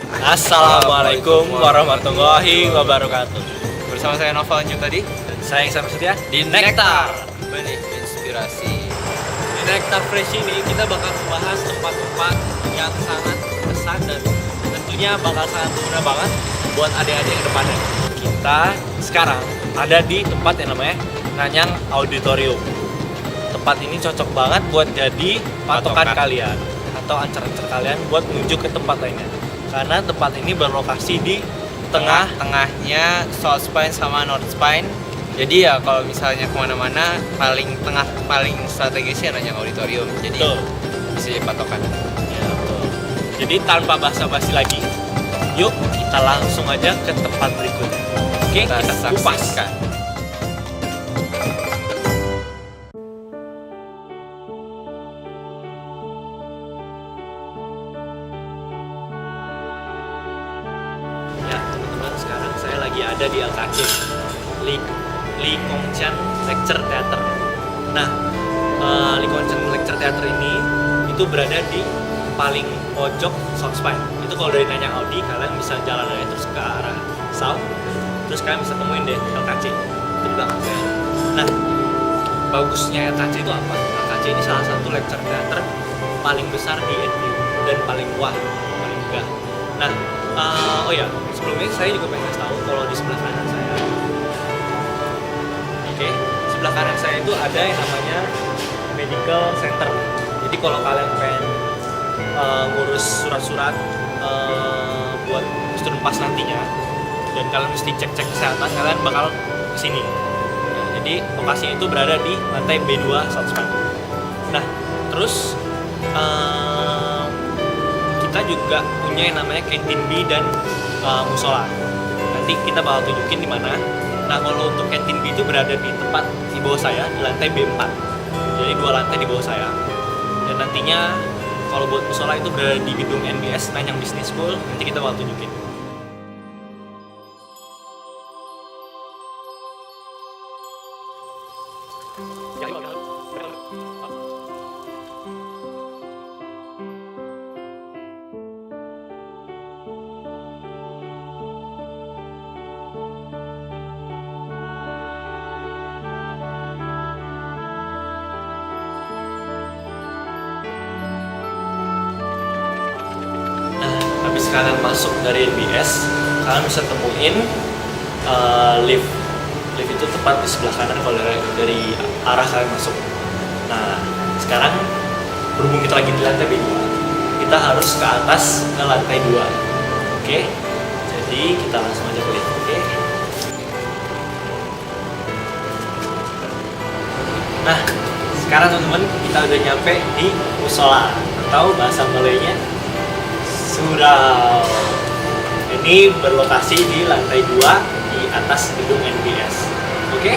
Assalamualaikum warahmatullahi wabarakatuh. Bersama saya Noval Anjung tadi Saya Iksan Setia di Nektar Benih Inspirasi. Di Nektar Fresh ini kita bakal membahas tempat-tempat yang sangat berkesan dan tentunya bakal sangat berguna banget buat adik-adik yang depannya. Kita sekarang ada di tempat yang namanya Nanyang Auditorium. Tempat ini cocok banget buat jadi patokan kalian atau ancar-ancar kalian buat menuju ke tempat lainnya. Karena tempat ini berlokasi di Tengahnya South Spine sama North Spine. Jadi ya kalau misalnya kemana-mana paling tengah paling strategisnya Nanyang Auditorium. Jadi Betul. bisa jadi patokan. Ya, betul. Jadi tanpa basa-basi lagi, yuk kita langsung aja ke tempat berikutnya. Oke, kita kupas. saksikan. Ya, teman-teman, sekarang saya lagi ada di LKC, Lee Kong Chian Lecture Theater. Nah, Lee Kong Chian Lecture Theater ini itu berada di paling pojok South Spine. Itu kalau dari Nanyang Audi, kalian bisa jalan aja terus ke arah South, terus kalian bisa temuin deh LKC. Itu di belakang saya. Nah, bagusnya LKC itu apa? LKC ini salah satu lecture theater paling besar di NTU dan paling wah, paling megah. Nah, oh ya, sebelumnya saya juga pengen kasih tahu kalau di sebelah kanan saya, oke, sebelah kanan saya itu ada yang namanya medical center. Jadi kalau kalian pengen ngurus surat-surat buat student pass nantinya dan kalian mesti cek-cek kesehatan, kalian bakal kesini. Ya, jadi lokasinya itu berada di lantai B2 South Spine. Nah, terus kita juga punya yang namanya kantin B dan musola. Nanti kita bakal tunjukin di mana. Nah, kalau untuk kantin B itu berada di tempat di bawah saya di lantai B4. Jadi 2 lantai di bawah saya. Dan nantinya kalau buat musola itu berada di gedung NBS Nanyang Business School. Nanti kita bakal tunjukin. Habis kalian masuk dari NBS, kalian bisa temuin lift. Lift itu tepat di sebelah kanan kalau dari arah kalian masuk. Nah, sekarang berhubung kita lagi di lantai B2, kita harus ke atas ke lantai 2. Oke? Jadi kita langsung aja ke lift, oke? Nah, sekarang teman-teman kita udah nyampe di musola atau bahasa Malaynya surau. Ini berlokasi di lantai 2 di atas gedung NBS. Oke?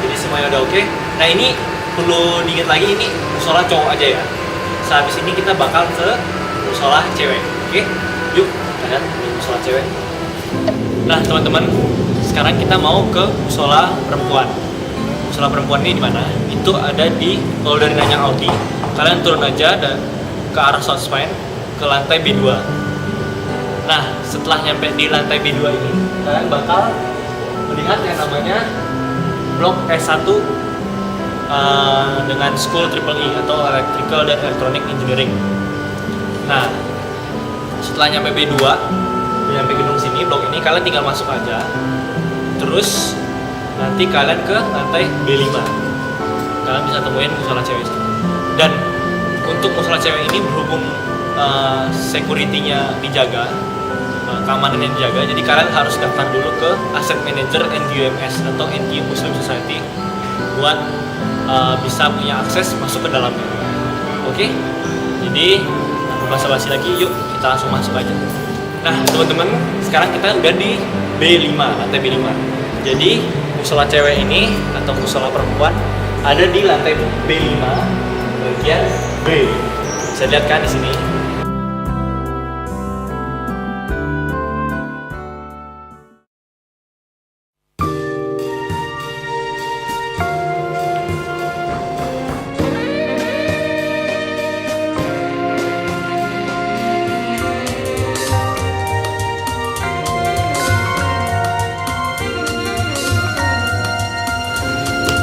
Jadi semuanya udah oke. Nah, ini perlu diingat lagi, ini musola cowok aja ya. Sehabis ini kita bakal ke musola cewek. Oke? Yuk, kita lihat di musola cewek. Nah, teman-teman, sekarang kita mau ke musola perempuan. Musola perempuan ini di mana? Itu ada di, kalau dari Nanyang Audi, kalian turun aja dan ke arah South Spine ke lantai B2. Nah, setelah nyampe di lantai B2 ini, kalian bakal melihat yang namanya blok S1 dengan School Triple E atau Electrical dan Electronic Engineering. Nah, setelah nyampe B2, nyampe gedung sini, blok ini, kalian tinggal masuk aja. Terus nanti kalian ke lantai B5. Kalian bisa temuin musola cewek sini. Dan untuk musola cewek ini berhubung security-nya dijaga, keamanannya dijaga, jadi kalian harus daftar dulu ke Asset Manager NUMS atau NU Muslim Society buat bisa punya akses masuk ke dalamnya. Oke? Jadi basa-basi lagi, yuk kita langsung masuk aja. Nah, teman-teman, sekarang kita udah di B5, lantai B5. Jadi musola cewek ini atau musola perempuan ada di lantai B5 bagian B. Bisa lihat kan di sini.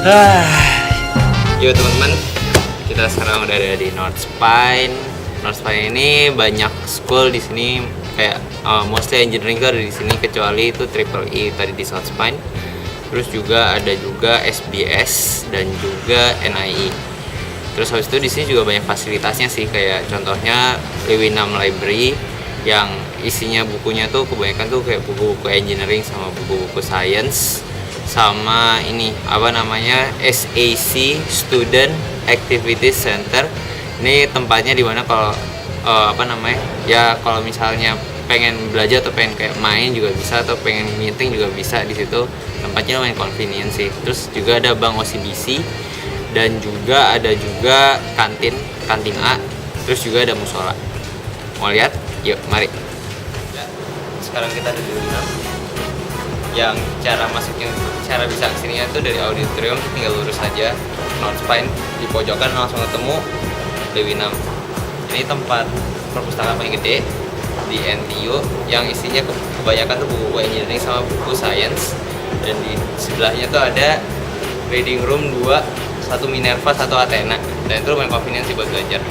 Yo teman-teman, kita sekarang udah ada di North Spine. North Spine ini banyak school di sini, kayak mostly engineering tuh ada di sini, kecuali itu Triple E tadi di South Spine. Terus juga ada juga SBS dan juga NIE. Terus habis itu di sini juga banyak fasilitasnya sih, kayak contohnya Lewinam Library yang isinya bukunya tuh kebanyakan tuh kayak buku-buku engineering sama buku-buku science, sama ini apa namanya SAC Student Activities Center. Ini tempatnya di mana kalau apa namanya ya, kalau misalnya pengen belajar atau pengen kayak main juga bisa, atau pengen meeting juga bisa di situ. Tempatnya lumayan convenient sih. Terus juga ada bank OCBC dan juga ada juga kantin A. Terus juga ada musola. Mau lihat? Yuk, mari. Ya, sekarang kita ada di Lewinam. Yang cara masuknya, cara bisa kesininya tuh dari auditorium, tinggal lurus aja North Spine, di pojokan langsung ketemu Lewinam. Ini tempat perpustakaan paling gede di NTU yang isinya kebanyakan tuh buku engineering sama buku science. Dan di sebelahnya tuh ada reading room 2, satu Minerva, satu Athena. Dan itu lumayan convenient sih buat belajar.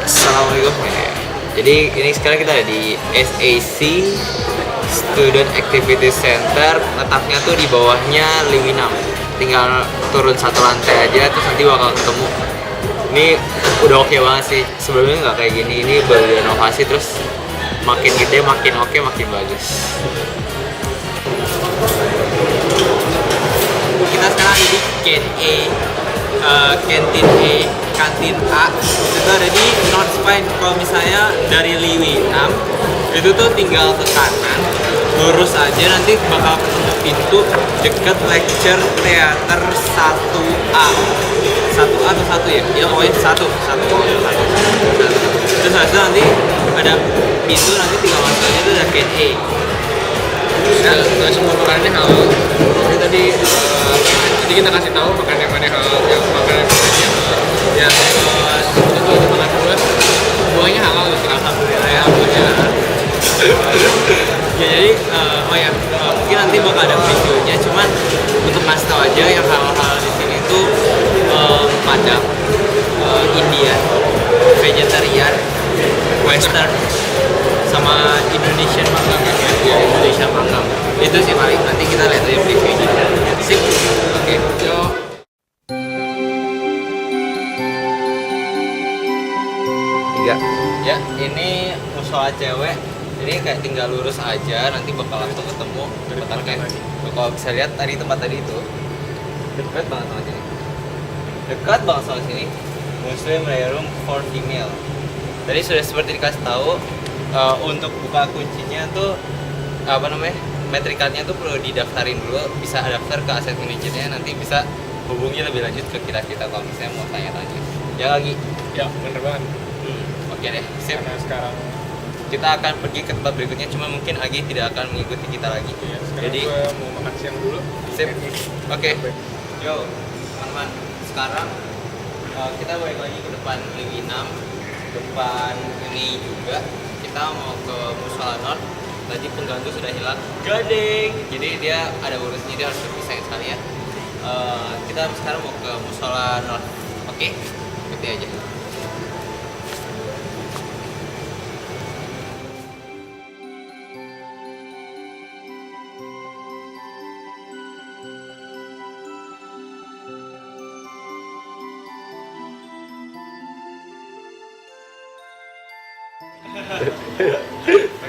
Assalamualaikum. Jadi ini sekarang kita ada di SAC Student Activity Center. Letaknya tuh di bawahnya Lewinam. Tinggal turun satu lantai aja, terus nanti bakal ketemu. Ini udah oke banget sih. Sebelumnya nggak kayak gini. Ini baru renovasi, terus makin gede, makin oke, makin bagus. Kita sekarang ada di kantin A. Itu ada di North Spine. Kalau misalnya dari Lewinam itu tuh tinggal ke kanan, lurus aja, nanti bakal ketemu pintu deket lecture theater 1A. 1A atau 1 ya? Ya pokoknya 1. Terus habis itu nanti ada pintu, nanti tinggal masuk aja, itu ada Q&A. Nggak semua makanannya halal. Jadi tadi kita kasih tahu makan yang mana halal, yang makanan yang ya contoh itu makan buah, buahnya halal gitu. Alhamdulillah ya, buahnya. Ya jadi mungkin nanti bakal ada videonya, cuman untuk ngasih tahu aja yang hal-hal di sini tuh Padang, Indian, vegetarian, Western, sama Indonesian manggang ya, Indonesia manggang. Itu sih paling, nanti kita lihat aja previewnya. Sip, oke, yuk. Tiga. Ya, ini musola cewek. Jadi kayak tinggal lurus aja, nanti bakal langsung ketemu. Bentar kayak, kalau bisa lihat tadi tempat tadi itu dekat banget sama sini. Dekat banget sama sini. Muslim Prayer Room for Female. Tadi sudah seperti dikasih tahu, untuk buka kuncinya tuh apa namanya, metrikatnya tuh perlu didaftarin dulu. Bisa daftar ke aset manajernya, nanti bisa hubungi lebih lanjut ke kita kalau misalnya mau tanya-tanya. Ya lagi. Ya bener banget. Oke deh, sip. Karena sekarang Kita akan pergi ke tempat berikutnya, cuma mungkin Agi tidak akan mengikuti kita lagi. ya, sekarang Jadi gue mau makan siang dulu. sip. Oke. Yo, teman-teman. Sekarang kita balik lagi ke depan Lewinam. Depan ini juga kita mau ke Musola North. Tadi pengganti sudah hilang. Gading. Jadi dia ada urusnya, dia harus berpisah sekali ya. Kita sekarang mau ke Musola North. Oke? Ikuti aja.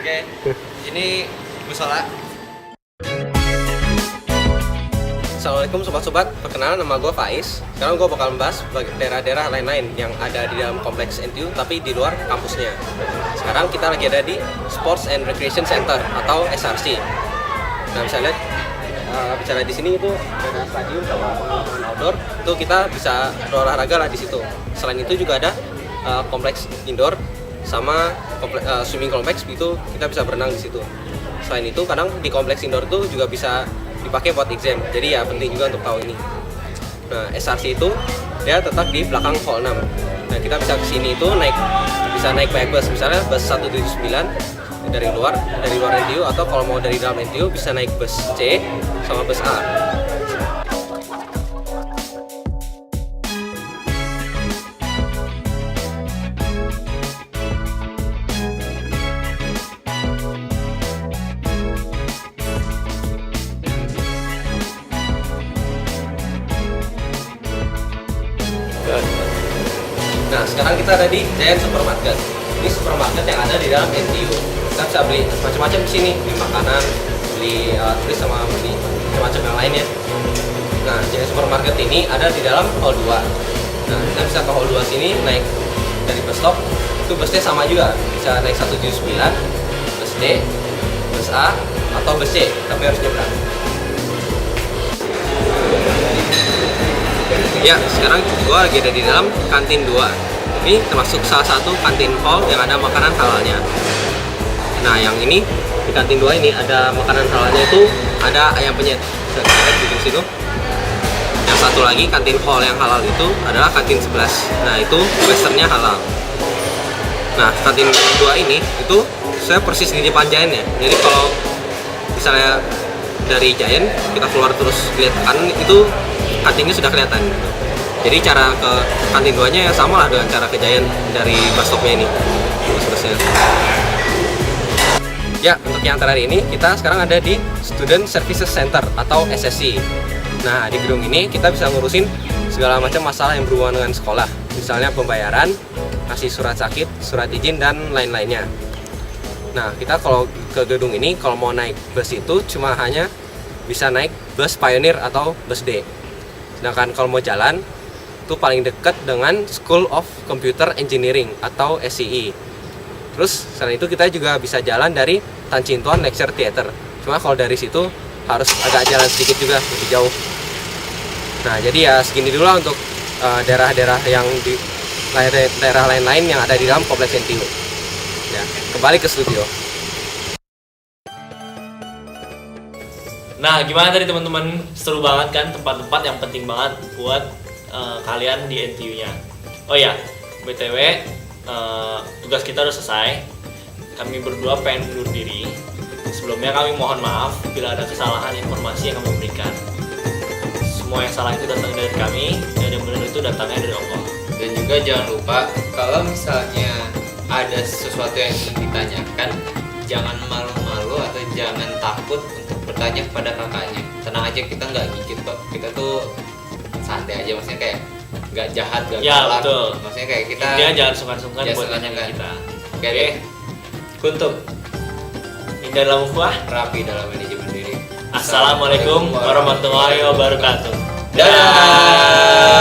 Oke, ini musola. Assalamualaikum sobat-sobat, perkenalan nama gue Faiz. Sekarang gue bakal membahas daerah-daerah lain-lain yang ada di dalam kompleks NTU tapi di luar kampusnya. Sekarang kita lagi ada di Sports and Recreation Center atau SRC. Nah, bisa lihat di sini itu ada stadium sama pengamanan outdoor. Itu kita bisa berolahraga lah di situ. Selain itu juga ada kompleks indoor sama swimming complex, itu kita bisa berenang di situ. Selain itu kadang di kompleks indoor itu juga bisa dipakai buat exam, jadi ya penting juga untuk tahu ini. Nah, SRC itu dia tetap di belakang hall 6. Nah, kita bisa kesini itu bisa naik bus, misalnya bus 179 dari luar NTU, atau kalau mau dari dalam NTU bisa naik bus C sama bus A. Nah, sekarang kita ada di Giant Supermarket. Ini supermarket yang ada di dalam NTU. Kita bisa beli macam-macam di sini, beli makanan, beli tulis sama beli macam-macam yang lainnya. Nah, Giant Supermarket ini ada di dalam hall 2. Nah, kita bisa ke hall 2 sini, naik dari bus stop. Itu busnya sama juga, bisa naik 179, bus D, bus A, atau bus C, tapi harus nyebrang. Ya, sekarang gua lagi ada di dalam kantin 2. Ini termasuk salah satu kantin hall yang ada makanan halalnya. Nah, yang ini di kantin 2 ini ada makanan halalnya, itu ada ayam penyet. Bisa dilihat di situ. Yang satu lagi kantin hall yang halal itu adalah kantin 11. Nah, itu westernnya halal. Nah, kantin 2 ini itu saya persis di depan Giant ya. Jadi kalau misalnya dari Giant kita keluar terus lihat ke kanan, itu kantinnya sudah kelihatan. Jadi cara ke kantin 2-nya ya sama lah dengan cara ke Giant dari bus stopnya ini. Busnya. Ya, untuk yang terakhir ini kita sekarang ada di Student Services Center atau SSC. Nah, di gedung ini kita bisa ngurusin segala macam masalah yang berhubungan dengan sekolah. Misalnya pembayaran, kasih surat sakit, surat izin, dan lain-lainnya. Nah, kita kalau ke gedung ini kalau mau naik bus itu cuma hanya bisa naik bus Pioneer atau bus D. Sedangkan kalau mau jalan itu paling dekat dengan School of Computer Engineering atau SCE. Terus selain itu kita juga bisa jalan dari Tan Chin Tuan Lecture Theater. Cuma kalau dari situ harus agak jalan sedikit juga, lebih jauh. Nah, jadi ya segini dulu lah untuk daerah-daerah yang di daerah lain-lain yang ada di dalam kompleks NTU. Ya, kembali ke studio. Nah, gimana tadi teman-teman? Seru banget kan, tempat-tempat yang penting banget buat kalian di NTU-nya. Oh ya, BTW, tugas kita udah selesai. Kami berdua pengen undur diri. Sebelumnya kami mohon maaf bila ada kesalahan informasi yang kami berikan. Semua yang salah itu datang dari kami, dan yang benar itu datangnya dari Allah. Dan juga jangan lupa kalau misalnya ada sesuatu yang ingin ditanyakan, jangan malu-malu atau jangan takut untuk bertanya kepada kakaknya. Tenang aja, kita nggak gigit kok. Kita tuh santai aja, maksudnya kayak nggak jahat, nggak Ya, galak. betul. Maksudnya kayak kita Dia jangan sungkan-sungkan Ya, buat sungkan nanya kan. kita. Oke deh, Kuntum. Indah dalam ukhuwah. rapi dalam manajemen diri. Assalamualaikum warahmatullahi wabarakatuh. Dadah.